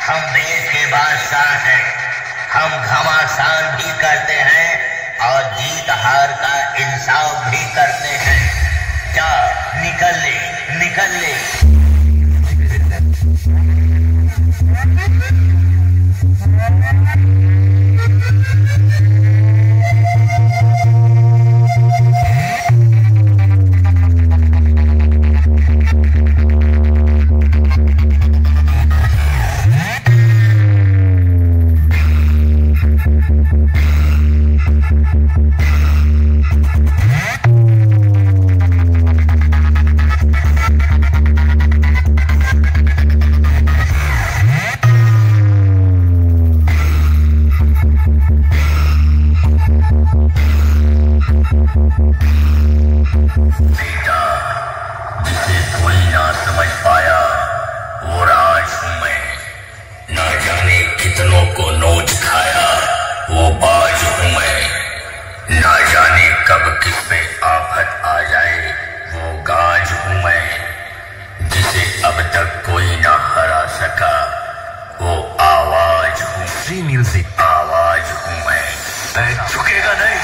हम देश के बादशाह हैं। हम घमासान भी करते हैं और जीत हार का इंसाफ भी करते हैं। जा निकल ले, निकल ले। बेटा, जिसे कोई ना समझ पाया वो राज हूं मैं। ना जाने कितनों को नोच खाया वो बाज हूं मैं। ना जाने कब किस पे आफत आ जाए वो गाज हूं मैं। जिसे अब तक कोई ना हरा सका वो आवाज हूं। फ्री म्यूजिक आवाज हूं मैं झुकेगा नहीं।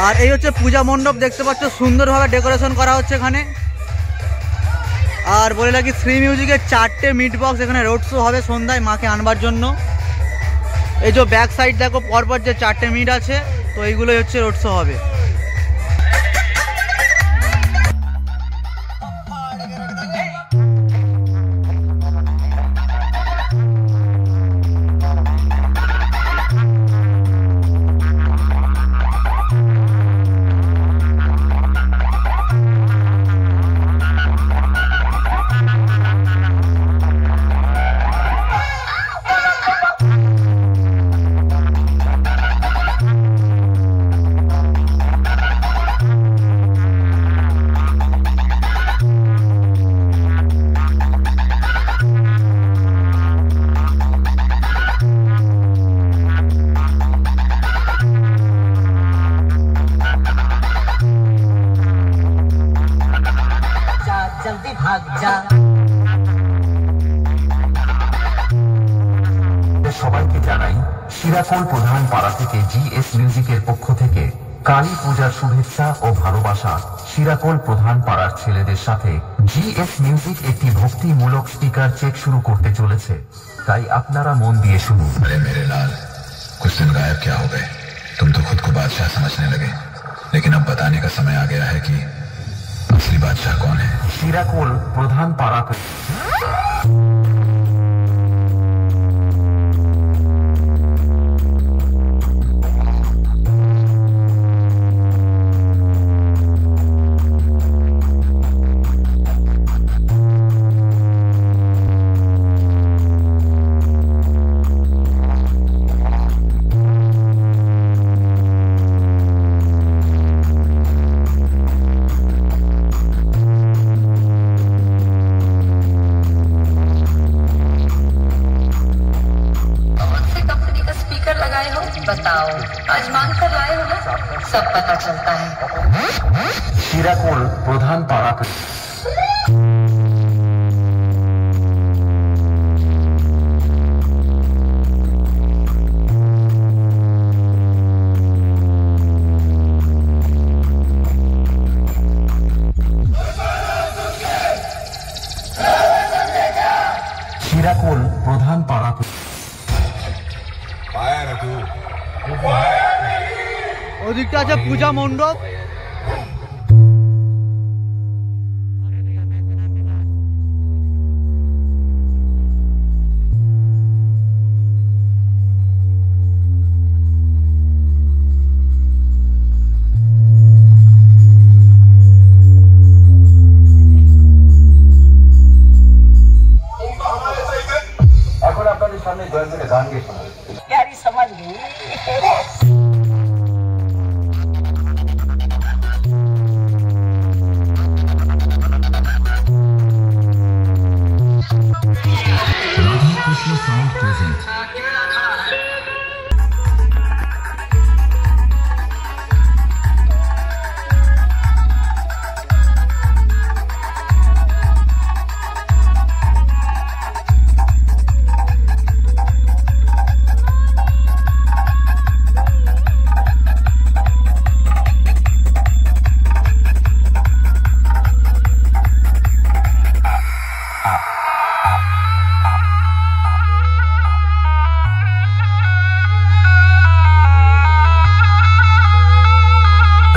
আর এই হচ্ছে পূজা মণ্ডপ, দেখতে পাচ্ছ সুন্দরভাবে ডেকোরেশন করা হচ্ছে এখানে। আর বলে রাখি শ্রী মিউজিকের 4টে মিট বক্স এখানে রোড শো হবে সন্ধ্যায় মাকে আনবার জন্য। এই যে ব্যাক সাইড দেখো পরপর যে 4টে মিট আছে, তো এইগুলোই হচ্ছে রোড শো হবে। जल्दी भाग जा। সবাইকে জানাই শিরাকোল প্রধান পাড়া থেকে জিএস মিউজিকের পক্ষ থেকে কালী পূজার শুভেচ্ছা ও ভালোবাসা। শিরাকোল প্রধান পাড়ার ছেলেদের সাথে জিএস মিউজিক একটি ভক্তিমূলক স্পিকার চেক শুরু করতে চলেছে, তাই আপনারা মন দিয়ে শুনুন। अरे मेरे लाल, कुछ दिन गायब क्या हो गए? तुम तो खुद को बादशाह समझने लगे, लेकिन अब बताने का समय आ गया है कि असली बादशाह कौन है। শিরাকোল প্রধান পাড়া बताओ, आज मांग कर लाए हो ना, सब पता चलता है। শিরাকোল প্রধান পাড়া শিরাকোল প্রধান পাড়া पाया ना तू ওদিকটা আছে পূজা মণ্ডপ। এখন আপনাদের সামনে জয়ন্তকে গান গিয়ে শোনা यारी समझ गई। Radha Krishna Sound present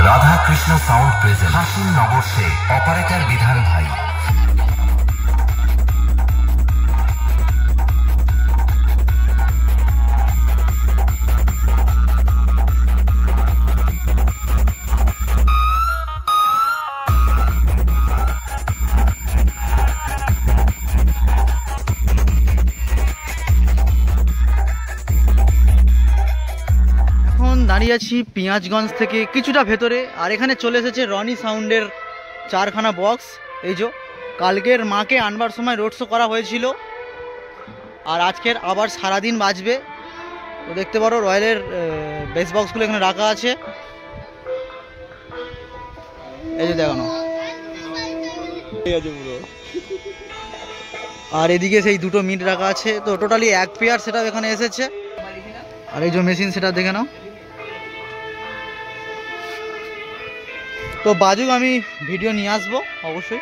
Radha Krishna sound present हासिल नगर से ऑपरेटर विधान भाई। দাঁড়িয়ে আছি পেঁয়াজগঞ্জ থেকে কিছুটা ভেতরে, আর এখানে চলে এসেছে রনি সাউন্ডের 4খানা বক্স। এই যে কালকের মাকে আনবার সময় রোড শো করা হয়েছিল, আর আজকের আবার সারাদিন বাজবে। তো দেখতে পারো রয়্যালের বেস বক্সগুলো এখানে রাখা আছে। এই যে দেখানো, আর এদিকে সেই দুটো মিট রাখা আছে। তো টোটালি 1 পেয়ার সেটা এখানে এসেছে। আর এই যে মেশিন সেটা দেখে নাও। তো বাজুক আমি ভিডিও নিয়ে আসবো অবশ্যই।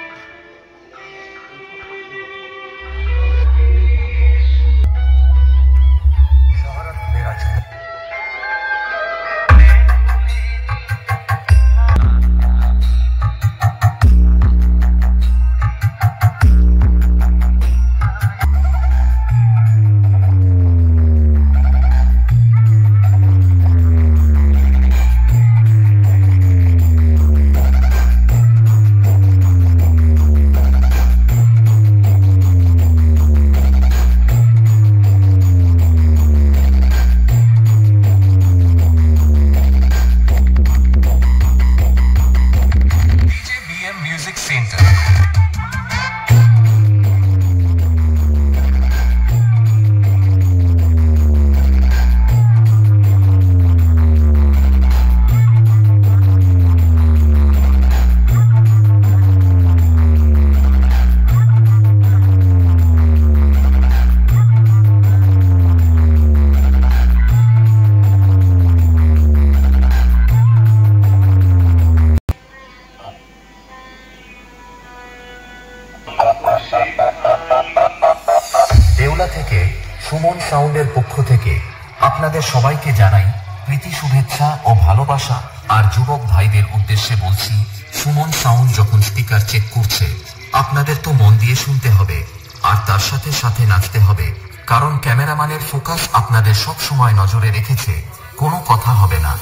দেউলা থেকে সুমন সাউন্ডের পক্ষ থেকে আপনাদের সবাইকে জানাই প্রীতি শুভেচ্ছা ও ভালোবাসা। আর যুবক ভাইদের উদ্দেশ্যে বলছি, সুমন সাউন্ড যখন স্পিকার চেক করছে আপনাদের তো মন দিয়ে শুনতে হবে, আর তার সাথে সাথে নাচতে হবে, কারণ ক্যামেরাম্যানের ফোকাস আপনাদের সব সময় নজরে রেখেছে। কোনো কথা হবে না।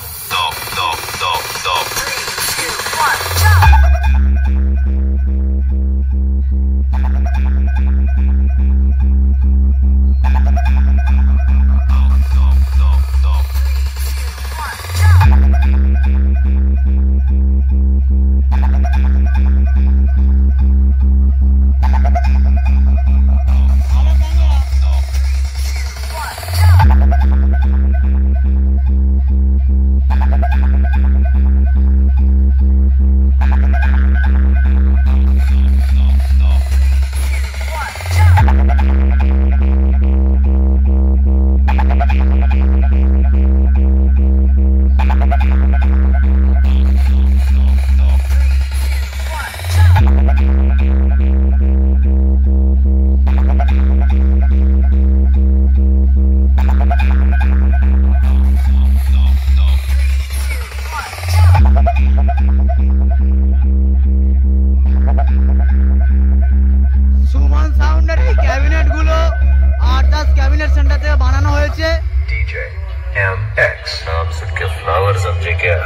MX नाम सुन के फ्लावर समझे क्या?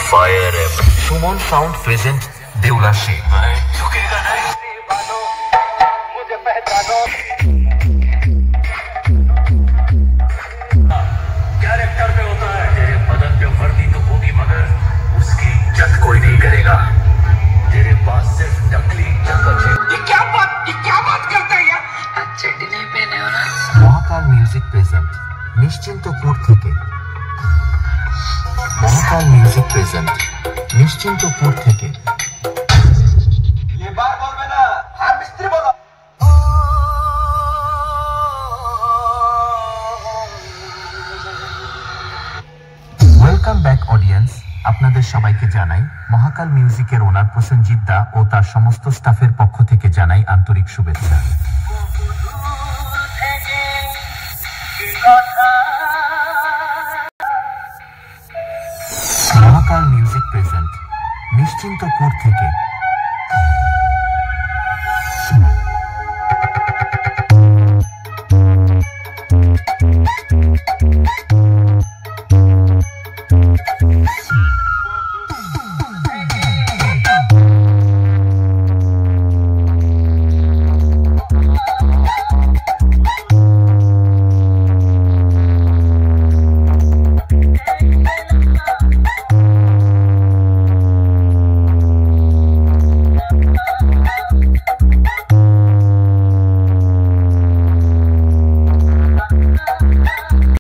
फायर एम সুমন সাউন্ড প্রেজেন্ট দেউলাশে। झुकेगा नहीं। मुझे पहचानो। कैरेक्टर में होता है तेरे बदन पे वर्दी तो होगी मगर उसकी इज्जत कोई नहीं करेगा। तेरे पास सिर्फ नकली इज्जत बचेगी। ये क्या बात करता है यार? चड्डी नहीं पहने हो ना? মহাকাল মিউজিক প্রেজেন্ট নিশ্চিন্তপুর থেকে। মহাকাল মিউজিক প্রেজেন্ট নিশ্চিন্তপুর থেকে। ये बार बोलबे ना, हाँ मिस्त्री बोलो। ওয়েলকাম ব্যাক অডিয়েন্স, আপনাদের সবাইকে জানাই মহাকাল মিউজিকের ওনার প্রসেনজিৎ দা ও তার সমস্ত স্টাফের পক্ষ থেকে জানাই আন্তরিক শুভেচ্ছা। মহাকাল মিউজিক প্রেজেন্ট নিশ্চিন্তপুর থেকে।